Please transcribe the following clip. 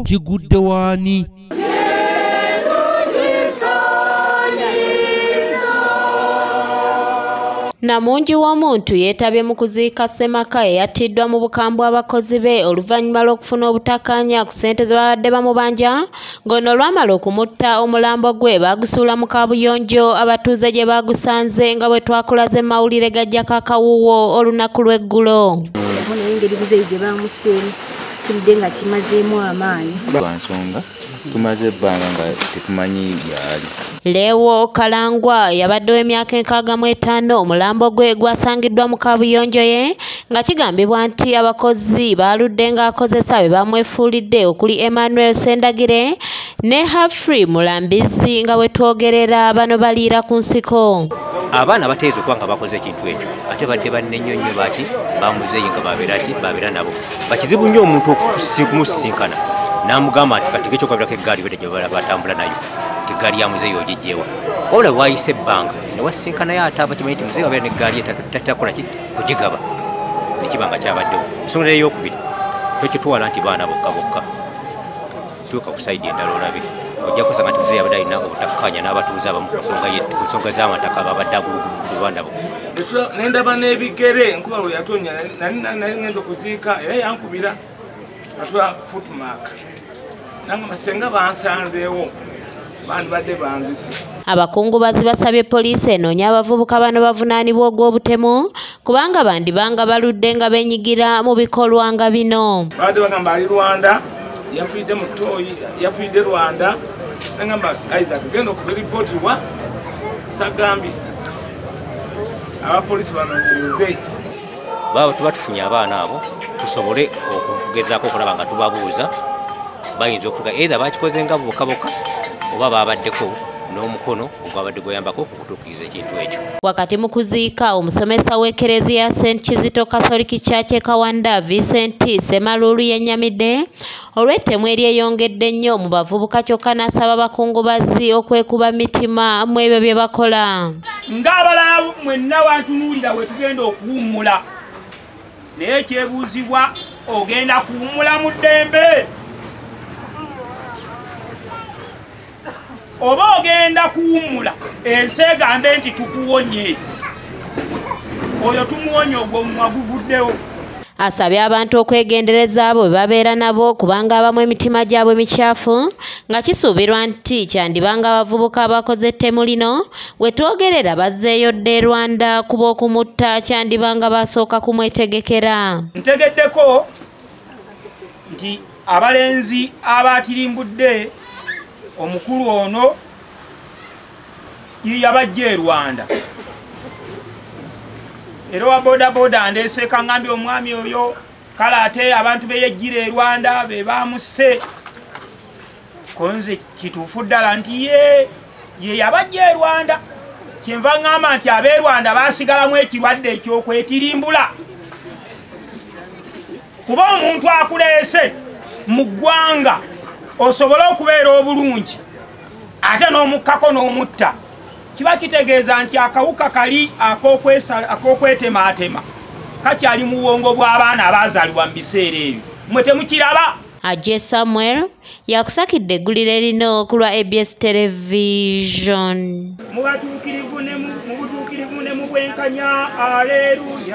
Kigudde waani? Namungi w'omuntu yeetabye mu kuziika Ssemaka eyattiddwa mu bukambwe abakozi be oluvannyuma lw'okufuna obutakkaanya ku ssente ze babadde bamubanja, ng'ono olwamala okumutta omulambo gwe baagusuula mu kaabuyonjo abatuuze gye baagusanze nga bwe twakulaze mawulire gajjako akawuuwo olunaku lw'eggulo. Engeri buzeeyi gye baamuseemu tulidde nga kimazeemu amaanyi. Lwansonga tumaze ebbanga nga tetumanyi byali. Leewo Kalangwa yabadde w'emyaka 65 omulambo gwe gwasangiddwa mu kaabuyonjo ye nga kigambibwa nti abakozi baaludde ng'akozesa be bamwefuulidde okuli Emmanuel Sendagire ne Humphrey Mulambizi nga bwe twogerera bano baliira ku nsiko. Abaana bateeze okuba nga bakoze ekintu ekyo ate badde bannenyonnyo bati bamuzeeyi nga babeera nabo. Bakizibu nnyo omuntu okumusisinkana n'amugamba nti kati ekyokabirako eggaali bete gye batambula nayo eggaali ya muzeeyi ogijjeewa. Wabula bwayise ebbanga ne wasisinkanayo ate abakimanyi nti muzeeyi wabeera n'eggaali takola ki kugigaba nekiba nga kyabaddewo. Ensonga ey'okubiri tokitwala nti baana bokka bokka, tuuka ku sayidi endala olabe ojja kusanga nti muzeeyi abadde alina obutakkaanya n'abatuuze abamu ku nsonga z'amataka ababadde agulugulugulwa nabo. Nendaba n'ebigere enkuba bwe yatonya nali ngenza okuziika era yankubira atula footmark nanga masenga bansanzeewo bandibadde banzise. Abakungubazi basabye poliisi enoonya abavubuka bano bavunaanibwa ogw'obutemu kubanga bandibanga baludde nga benyigira mu bikolwa nga bino. Badde bagamba ali Rwanda yafiidde mu tooyi yafiidde Rwanda nangamba Isaac genda okuba ripooti wa Sagambi abapoliisi banoonyereze. Baba tuba tufunye abaana abo tusobole okugezaako okulaba nga tubabuuza bayinza okuga either bakikoze nga bokaboka oba babaddeko n'omukono ogwabadde guyambako okutuukiriza ekintu ekyo. Wakati mu kuziika omusomesa w'Ekereziya St. Kizito Catholic Church e Kawanda Vincent Ssemalulu yennyamidde olw'ettemu eryeyongedde ennyo mu bavubuka kyokka n'asaba abakungubazi okwekuba mitima mu ebyo bye bakola. Ng'abalala mwenna wantunuulira we tugenda okuwummula naye ekyebuuzibwa ogenda kuwummula mu ddembe oba ogenda kuwummula ensi egambe nti tukuwonye oyo tumuwonye ogwo omumwa guvuddewo. Asabye abantu okwegendereza abo be babeera nabo kubanga abamu emitima gyabwe mikyafu nga kisuubirwa nti kyandibanga abavubuka abakoze ettemu lino we twogerera bazzeeyo dde Rwanda kuba okumutta kyandibanga basooka kumwetegekera. Ntegeddeko nti abalenzi abatirimbudde omukulu ono yabajja e Rwanda era wa bodaboda andeseeka ngambye omwami oyo kale ate abantu beyejjira e Rwanda be bamusse konze kituufu ddala nti ye yabajja e Rwanda kyenva ngamba nti ab'e Rwanda baasigalamu ekirwadde ekyokwetirimbula kuba omuntu akuleese mu ggwanga osobole okubeera obulungi ate n'omukkako n'omutta kiba kitegeeza nti akawuka kali ak'okwetemaatema kakyali mu bwongo bw'abaana abaazaalibwa mu biseera ebyo mwe temukiraba. Ajje Samuel yakusakidde eggulire lino ku lwa ABS Television. Mu butuukirivu ne mu bwenkanya aleluya.